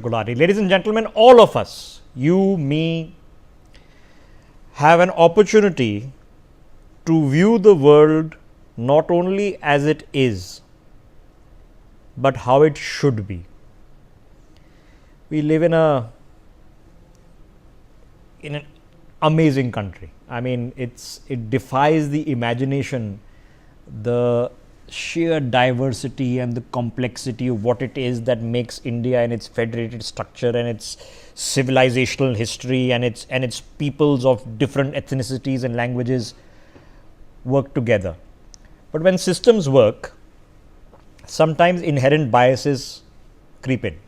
Gulati. Ladies and gentlemen, all of us, you, me, have an opportunity to view the world not only as it is, but how it should be. We live in an amazing country. I mean, it defies the imagination, the sheer diversity and the complexity of what it is that makes India and its federated structure and its civilizational history and its peoples of different ethnicities and languages work together. But when systems work, sometimes inherent biases creep in.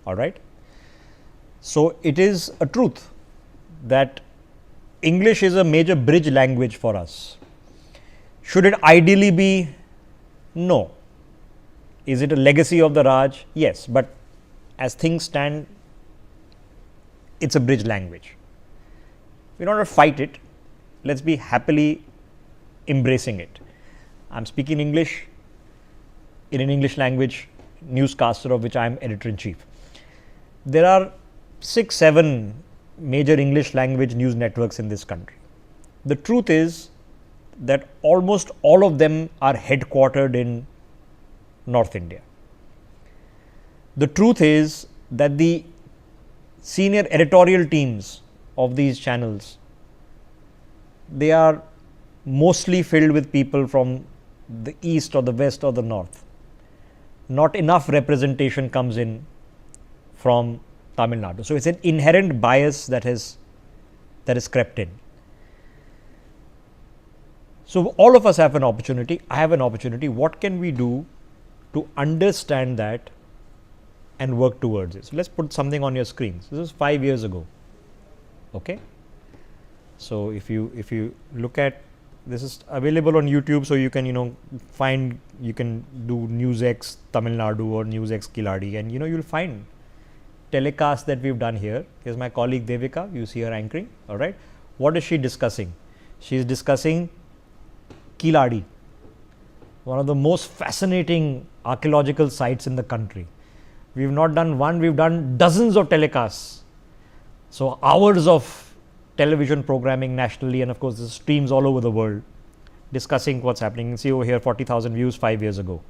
All right. So it is a truth that English is a major bridge language for us. Should it ideally be? No. Is it a legacy of the Raj? Yes, but as things stand, it's a bridge language. We don't have to fight it. Let's be happily embracing it. I'm speaking English in an English language newscaster of which I am editor-in-chief. There are 6-7 major English language news networks in this country. The truth is that almost all of them are headquartered in North India. The truth is that the senior editorial teams of these channels, they are mostly filled with people from the east or the west or the north. Not enough representation comes in from Tamil Nadu. So it's an inherent bias that has crept in. So all of us have an opportunity. I have an opportunity. What can we do to understand that and work towards it? So let's put something on your screens. This is 5 years ago. Okay. So if you look at, this is available on YouTube, so you can you can do NewsX Tamil Nadu or NewsX Kiladi, and you'll find telecasts that we've done here. Here's my colleague Devika. You see her anchoring. All right. What is she discussing? She is discussing Kiladi, one of the most fascinating archaeological sites in the country. We've not done one, we've done dozens of telecasts. So hours of television programming nationally, and of course the streams all over the world discussing what's happening. You can see over here 40,000 views 5 years ago.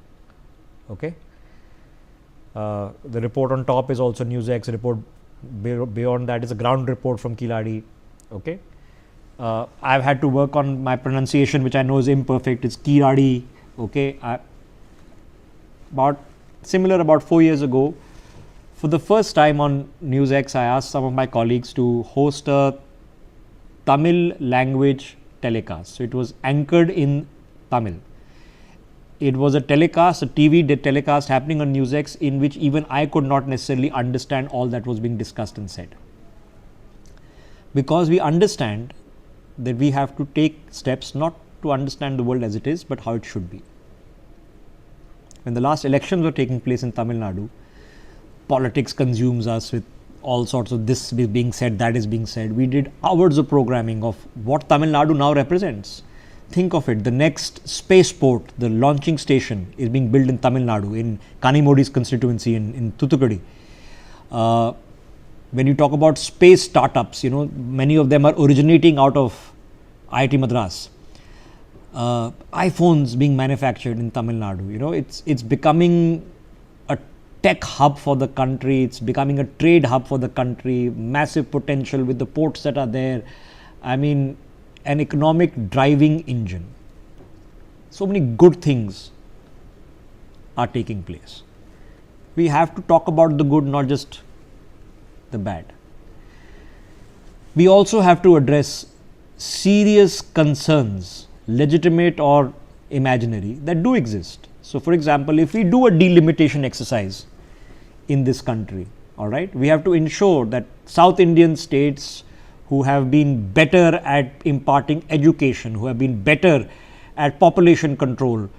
Okay. The report on top is also NewsX. Report beyond that is a ground report from Kiladi. Okay. I've had to work on my pronunciation, which I know is imperfect. It's Kiradi. Okay. About 4 years ago, for the first time on NewsX, I asked some of my colleagues to host a Tamil language telecast. So it was anchored in Tamil. It was a telecast, a TV telecast happening on NewsX, in which even I could not necessarily understand all that was being discussed and said. Because we understand that we have to take steps not to understand the world as it is, but how it should be. When the last elections were taking place in Tamil Nadu, politics consumes us with all sorts of this is being said, that is being said. We did hours of programming of what Tamil Nadu now represents. Think of it, the next spaceport, the launching station is being built in Tamil Nadu, in Kanimodi's constituency in Thoothukudi. When you talk about space startups, many of them are originating out of IIT Madras. iPhones being manufactured in Tamil Nadu. It's becoming a tech hub for the country. It's becoming a trade hub for the country. Massive potential with the ports that are there. I mean, an economic driving engine. So many good things are taking place. We have to talk about the good, not just the bad. We also have to address serious concerns, legitimate or imaginary, that do exist. So for example, if we do a delimitation exercise in this country, all right, we have to ensure that South Indian states who have been better at imparting education, who have been better at population control,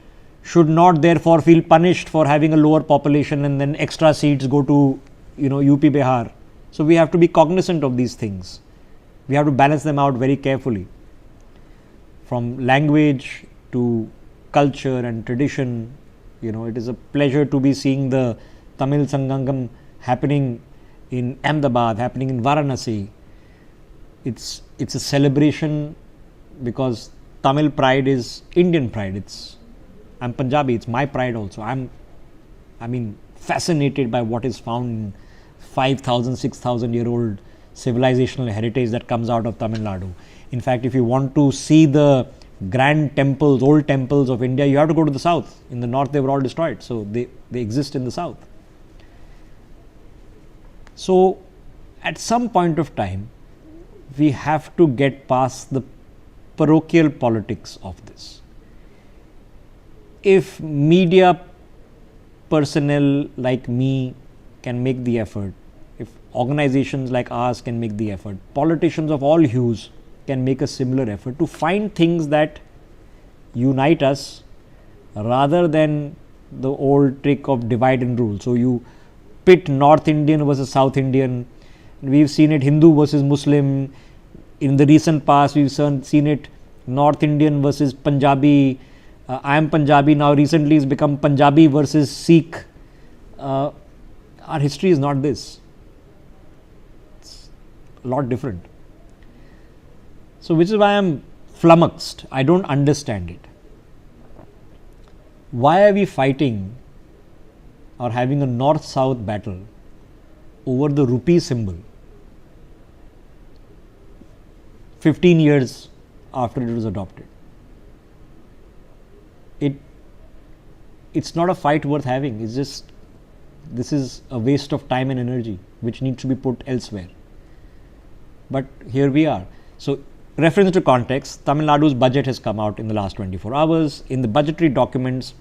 should not therefore feel punished for having a lower population and then extra seats go to UP Bihar. So we have to be cognizant of these things. We have to balance them out very carefully, from language to culture and tradition. It is a pleasure to be seeing the Tamil Sangangam happening in Ahmedabad, happening in Varanasi. It's a celebration because Tamil pride is Indian pride. I'm Punjabi, it's my pride also. Fascinated by what is found in 5,000, 6,000 year old civilizational heritage that comes out of Tamil Nadu. In fact, if you want to see the grand temples, old temples of India, you have to go to the south. In the north, they were all destroyed. So they exist in the south. So at some point of time, we have to get past the parochial politics of this. If media personnel like me can make the effort, if organizations like ours can make the effort, politicians of all hues can make a similar effort to find things that unite us rather than the old trick of divide and rule. So you pit North Indian versus South Indian. We've seen it Hindu versus Muslim. In the recent past, we've seen it North Indian versus Punjabi. I am Punjabi now. Recently, it's become Punjabi versus Sikh. Our history is not this. It's a lot different. So, which is why I'm flummoxed. I don't understand it. Why are we fighting or having a north-south battle over the rupee symbol 15 years after it was adopted? It's not a fight worth having. It's just, this is a waste of time and energy which needs to be put elsewhere. But here we are. So, reference to context, Tamil Nadu's budget has come out in the last 24 hours. In the budgetary documents,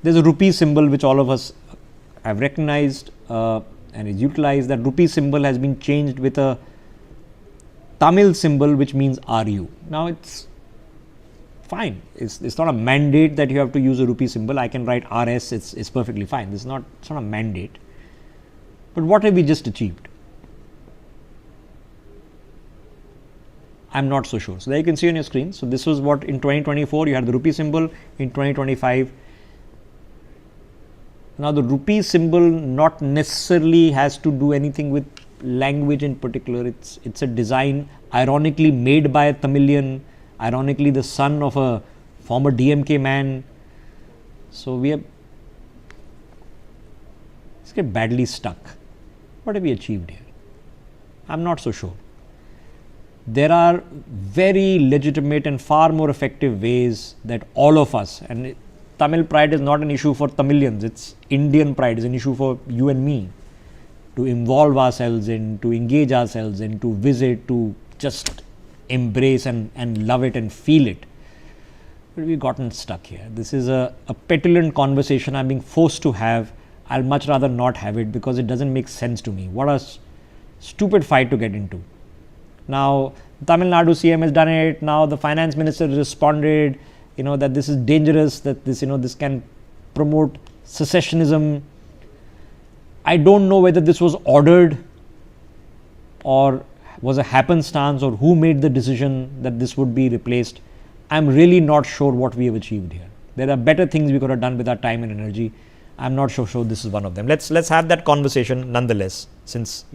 there's a rupee symbol which all of us have recognized and is utilized. That rupee symbol has been changed with a Tamil symbol which means RU. Now it's fine. It's not a mandate that you have to use a rupee symbol. I can write RS. It's perfectly fine. It's not a mandate. But what have we just achieved? I'm not so sure. So there you can see on your screen. So this was what in 2024 you had the rupee symbol. In 2025. Now the rupee symbol not necessarily has to do anything with language in particular. It's a design ironically made by a Tamilian, ironically the son of a former DMK man. So let's get badly stuck. What have we achieved here? I'm not so sure. There are very legitimate and far more effective ways that all of us, and Tamil pride is not an issue for Tamilians, it's Indian pride, is an issue for you and me, to involve ourselves in, to engage ourselves in, to visit, to just embrace and love it and feel it. But we've gotten stuck here. This is a petulant conversation I'm being forced to have. I'll much rather not have it because it doesn't make sense to me. What a stupid fight to get into. Now, Tamil Nadu CM has done it. Now, the Finance Minister responded, that this is dangerous, that this can promote secessionism. I don't know whether this was ordered or was a happenstance or who made the decision that this would be replaced. I'm really not sure what we have achieved here. There are better things we could have done with our time and energy. I'm not sure this is one of them. Let's have that conversation nonetheless, since